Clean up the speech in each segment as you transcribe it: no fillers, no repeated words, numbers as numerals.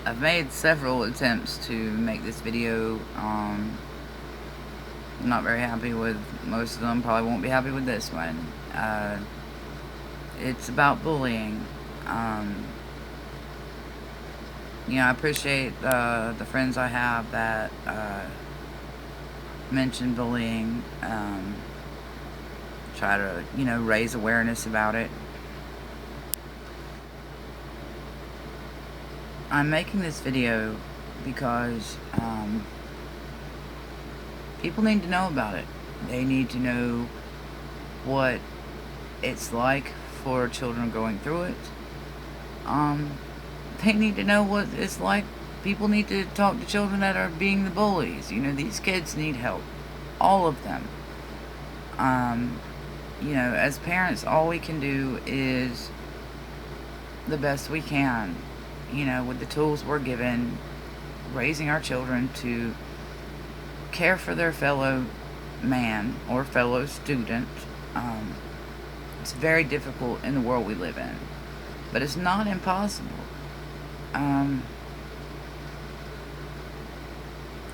I've made several attempts to make this video. I'm not very happy with most of them. Probably won't be happy with this one. It's about bullying. I appreciate the friends I have that mention bullying. Try to, raise awareness about it. I'm making this video because people need to know about it. They need to know what it's like for children going through it. They need to know what it's like. People need to talk to children that are being the bullies. These kids need help. All of them. As parents, all we can do is the best we can, with the tools we're given, raising our children to care for their fellow man or fellow student. It's very difficult in the world we live in, but it's not impossible.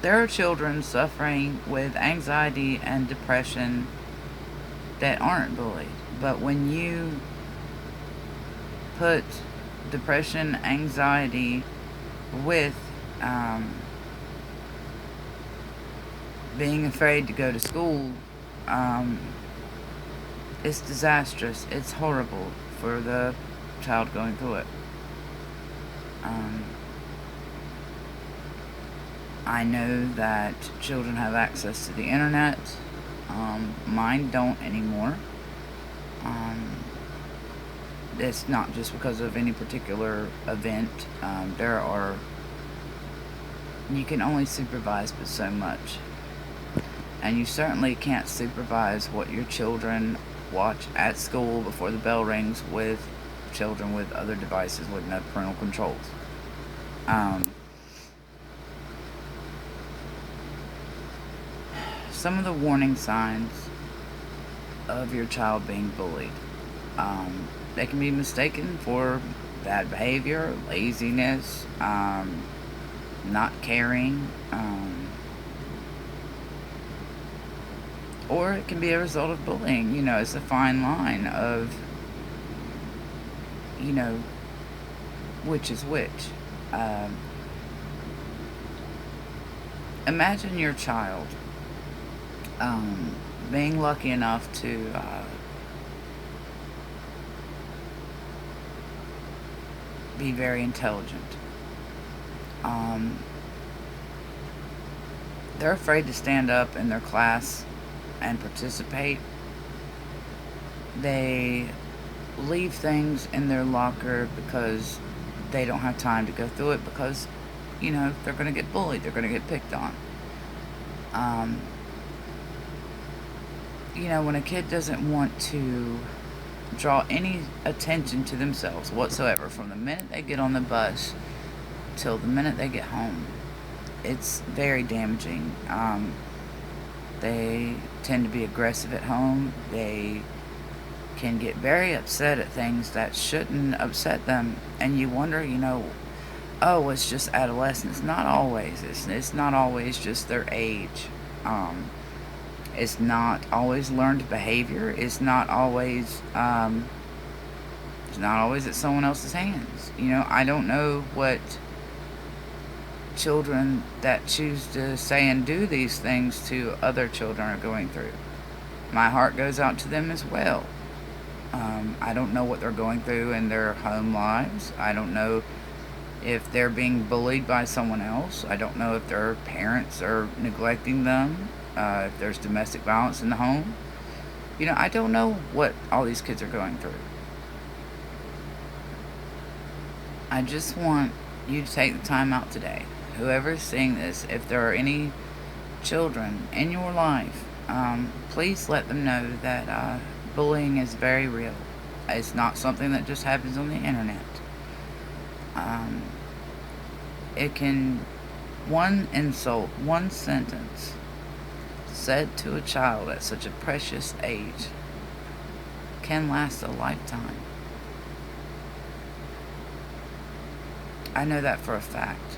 There are children suffering with anxiety and depression that aren't bullied, but when you put depression, anxiety with being afraid to go to school, it's disastrous. It's horrible for the child going through it. I know that children have access to the internet. Mine don't anymore. It's not just because of any particular event. You can only supervise but so much. And you certainly can't supervise what your children watch at school before the bell rings with children with other devices with no parental controls. Some of the warning signs of your child being bullied. They can be mistaken for bad behavior, laziness, not caring, or it can be a result of bullying. It's a fine line of, which is which. Imagine your child being lucky enough to be very intelligent. They're afraid to stand up in their class and participate. They leave things in their locker because they don't have time to go through it because, they're going to get bullied. They're going to get picked on. When a kid doesn't want to draw any attention to themselves whatsoever from the minute they get on the bus till the minute they get home, it's very damaging. They tend to be aggressive at home. They can get very upset at things that shouldn't upset them, and you wonder, oh, it's just adolescence. Not always. It's not always just their age. It's not always learned behavior. It's not always at someone else's hands. I don't know what children that choose to say and do these things to other children are going through. My heart goes out to them as well. I don't know what they're going through in their home lives. I don't know if they're being bullied by someone else. I don't know if their parents are neglecting them. If there's domestic violence in the home. I don't know what all these kids are going through. I just want you to take the time out today. Whoever's seeing this, if there are any children in your life, please let them know that bullying is very real. It's not something that just happens on the internet. One insult, one sentence said to a child at such a precious age can last a lifetime. I know that for a fact.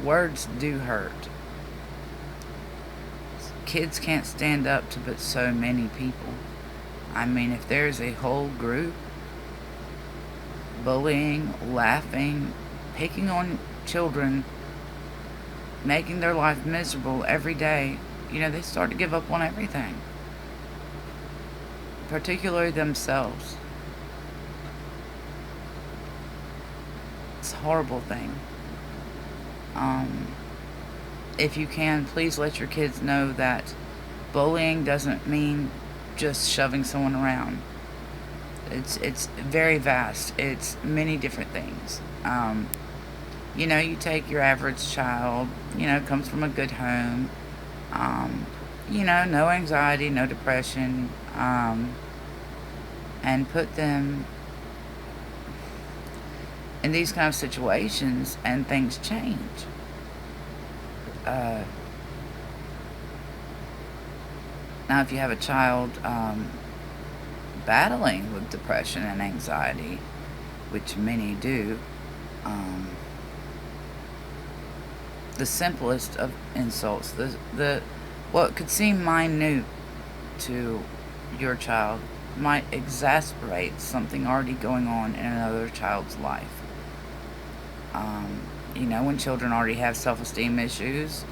Words do hurt. Kids can't stand up to but so many people. I mean, if there's a whole group bullying, laughing, picking on children, making their life miserable every day, they start to give up on everything, particularly themselves. It's a horrible thing. If you can, please let your kids know that bullying doesn't mean just shoving someone around. It's very vast. It's many different things. You take your average child, comes from a good home, no anxiety, no depression, and put them in these kind of situations, and things change. Now, if you have a child battling with depression and anxiety, which many do, the simplest of insults, the what could seem minute to your child might exasperate something already going on in another child's life. When children already have self-esteem issues,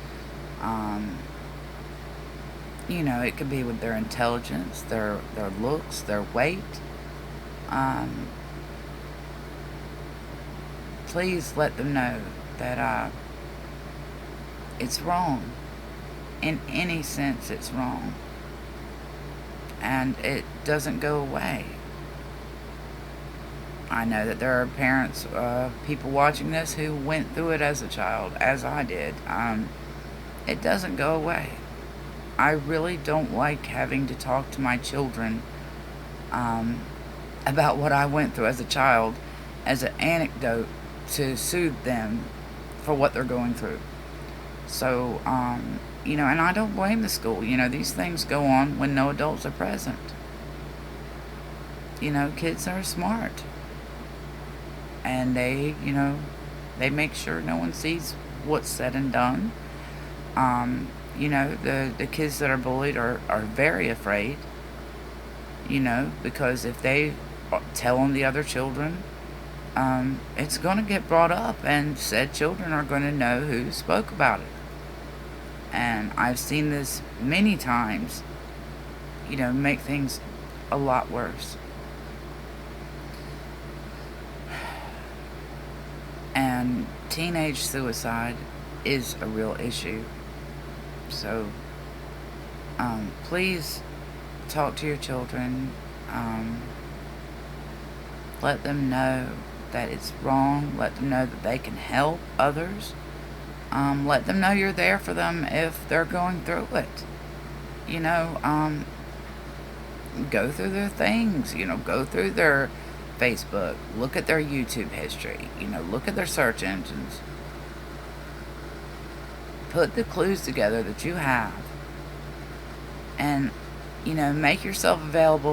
it could be with their intelligence, their looks, their weight. Please let them know that it's wrong. In any sense, it's wrong. And it doesn't go away. I know that there are parents, people watching this who went through it as a child, as I did. It doesn't go away. I really don't like having to talk to my children about what I went through as a child as an anecdote to soothe them for what they're going through. So, and I don't blame the school. These things go on when no adults are present. Kids are smart. And they make sure no one sees what's said and done. The kids that are bullied are very afraid, because if they tell on the other children, it's going to get brought up, and said children are going to know who spoke about it. And I've seen this many times, make things a lot worse. And teenage suicide is a real issue. So, please talk to your children. Let them know that it's wrong. Let them know that they can help others. Let them know you're there for them if they're going through it. Go through their things. Go through their Facebook. Look at their YouTube history. Look at their search engines. Put the clues together that you have. And, make yourself available